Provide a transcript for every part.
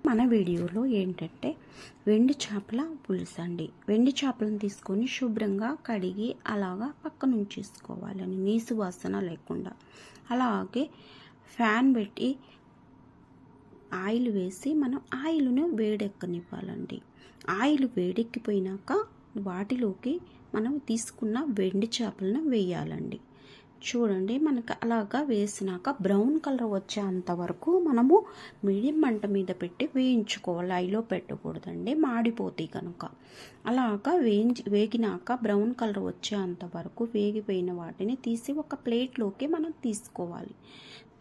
మన వీడియోలో ఏంటంటే వెండి చేపల పులుసు అండి. వెండి చేపలను తీసుకొని శుభ్రంగా కడిగి అలాగా పక్కన ఉంచేసుకోవాలని, నీసు వాసన లేకుండా. అలాగే ఫ్యాన్ పెట్టి ఆయిల్ వేసి మనం ఆయిల్ను వేడెక్కనివ్వాలండి. ఆయిల్ వేడెక్కిపోయినాక వాటిలోకి మనం తీసుకున్న వెండి చేపలను వేయాలండి. చూడండి, మనకు అలాగా వేసినాక బ్రౌన్ కలర్ వచ్చేంత వరకు మనము మీడియం మంట మీద పెట్టి వేయించుకోవాలి. హైలో పెట్టకూడదండి, మాడిపోతాయి కనుక. అలాగా వేగినాక బ్రౌన్ కలర్ వచ్చేంత వరకు వేగిపోయిన వాటిని తీసి ఒక ప్లేట్లోకి మనం తీసుకోవాలి.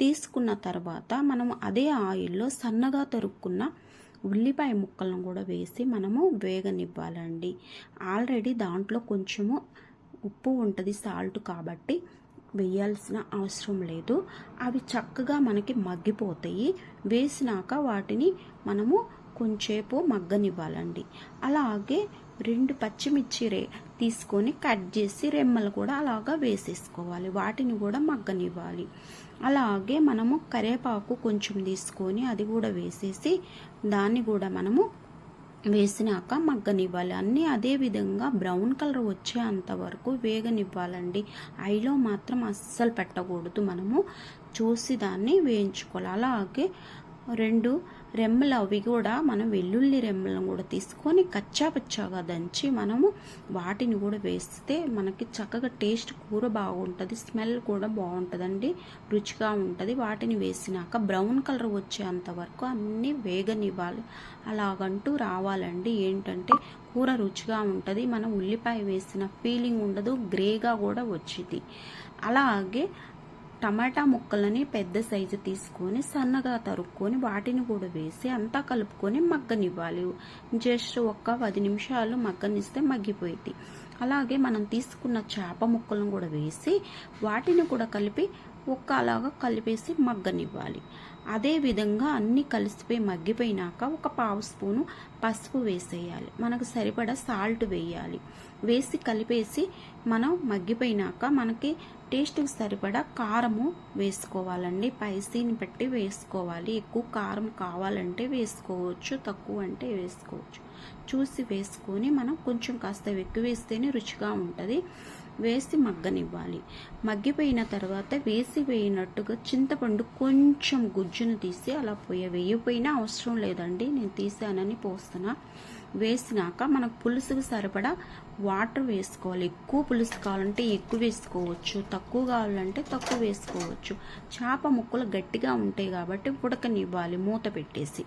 తీసుకున్న తర్వాత మనం అదే ఆయిల్లో సన్నగా తరుక్కున్న ఉల్లిపాయ ముక్కలను కూడా వేసి మనము వేగనివ్వాలండి. ఆల్రెడీ దాంట్లో కొంచెము ఉప్పు ఉంటుంది, సాల్ట్, కాబట్టి వేయాల్సిన అవసరం లేదు. అవి చక్కగా మనకి మగ్గిపోతాయి. వేసినాక వాటిని మనము కొంచెంసేపు మగ్గనివ్వాలండి. అలాగే 2 పచ్చిమిర్చి తీసుకొని కట్ చేసి రెమ్మలు కూడా అలాగా వేసేసుకోవాలి. వాటిని కూడా మగ్గనివ్వాలి. అలాగే మనము కరివేపాకు కొంచెం తీసుకొని అది కూడా వేసేసి దాన్ని కూడా మనము వేసినాక మగ్గనివ్వాలి. అన్నీ అదే విధంగా బ్రౌన్ కలర్ వచ్చేంత వరకు వేగనివ్వాలండి. ఐలో మాత్రం అస్సలు పెట్టకూడదు, మనము చూసి దాన్ని వేయించుకోవాలి. అలాగే 2 రెమ్మలు అవి కూడా మనం వెల్లుల్లి రెమ్మలను కూడా తీసుకొని కచ్చాపచ్చాగా దంచి మనము వాటిని కూడా వేస్తే మనకి చక్కగా టేస్ట్ కూర బాగుంటుంది, స్మెల్ కూడా బాగుంటుందండి, రుచిగా ఉంటుంది. వాటిని వేసినాక బ్రౌన్ కలర్ వచ్చేంత వరకు అన్నీ వేగనివ్వాలి. అలాగంటూ రావాలండి. ఏంటంటే కూర రుచిగా ఉంటుంది, మనం ఉల్లిపాయ వేసిన ఫీలింగ్ ఉండదు, గ్రేగా కూడా వచ్చింది. అలాగే టమాటా ముక్కలని పెద్ద సైజు తీసుకొని సన్నగా తరుక్కొని వాటిని కూడా వేసి అంతా కలుపుకొని మగ్గనివ్వాలి. జస్ట్ ఒక 10 నిమిషాలు మగ్గనిస్తే మగ్గిపోయింది. అలాగే మనం తీసుకున్న చేప ముక్కలను కూడా వేసి వాటిని కూడా కలిపి అలాగా కలిపేసి మగ్గనివ్వాలి. అదే విధంగా అన్నీ కలిసిపోయి మగ్గిపోయినాక ఒక 1/2 స్పూను పసుపు వేసేయాలి. మనకు సరిపడా సాల్ట్ వేయాలి. వేసి కలిపేసి మనం మగ్గిపోయినాక మనకి టేస్ట్కి సరిపడా కారము వేసుకోవాలండి. స్పైసీని బట్టి వేసుకోవాలి. ఎక్కువ కారం కావాలంటే వేసుకోవచ్చు, తక్కువ అంటే వేసుకోవచ్చు. చూసి వేసుకొని మనం కొంచెం కాస్త ఎక్కువ వేస్తేనే రుచిగా ఉంటుంది. వేసి మగ్గనివ్వాలి. మగ్గిపోయిన తర్వాత వేసినట్టుగా చింతపండు కొంచెం గుజ్జును తీసి అలా వేయపోయినా అవసరం లేదండి, నేను తీసానని పోస్తున్నా. వేసినాక మనకు పులుసుకు సరిపడా వాటర్ వేసుకోవాలి. ఎక్కువ పులుసు కావాలంటే ఎక్కువ వేసుకోవచ్చు, తక్కువ కావాలంటే తక్కువ వేసుకోవచ్చు. చేప ముక్కలు గట్టిగా ఉంటాయి కాబట్టి ఉడకనివ్వాలి మూత పెట్టేసి.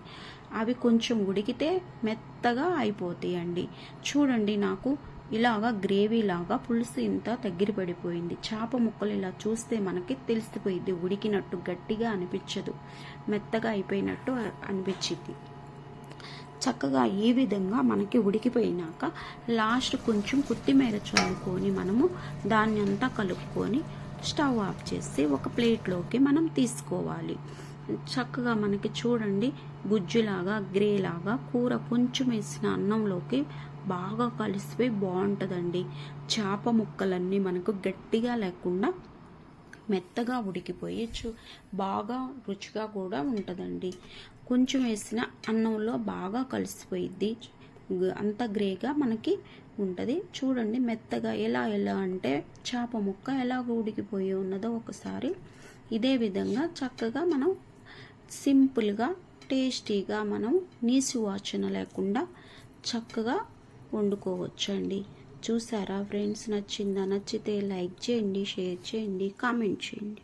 అవి కొంచెం ఉడికితే మెత్తగా అయిపోతాయండి. చూడండి, నాకు ఇలాగా గ్రేవీ లాగా పులుసు ఇంత దగ్గర పడిపోయింది. చేప ముక్కలు ఇలా చూస్తే మనకి తెలిసిపోయింది, ఉడికినట్టు గట్టిగా అనిపించదు, మెత్తగా అయిపోయినట్టు అనిపించింది. చక్కగా ఈ విధంగా మనకి ఉడికిపోయినాక లాస్ట్ కొంచెం కొత్తిమీర చల్లుకొని మనము దాన్ని అంతా కలుపుకొని స్టవ్ ఆఫ్ చేసి ఒక ప్లేట్లోకి మనం తీసుకోవాలి. చక్కగా మనకి చూడండి గుజ్జులాగా గ్రేలాగా కూర కొంచెం వేసిన అన్నంలోకి బాగా కలిసిపోయి బాగుంటుందండి. చేప ముక్కలన్నీ మనకు గట్టిగా లేకుండా మెత్తగా ఉడికిపోయి బాగా రుచిగా కూడా ఉంటుందండి. కొంచెం వేసిన అన్నంలో బాగా కలిసిపోయిద్ది, అంత గ్రేగా మనకి ఉంటుంది. చూడండి మెత్తగా ఎలా అంటే చేప ముక్క ఎలా ఉడికిపోయి ఉన్నదో ఒకసారి ఇదే విధంగా చక్కగా మనం సింపుల్గా టేస్టీగా మనం నీసు వాసన లేకుండా చక్కగా వండుకోవచ్చండి. చూసారా ఫ్రెండ్స్? నచ్చిందా? నచ్చితే లైక్ చేయండి, షేర్ చేయండి, కామెంట్ చేయండి.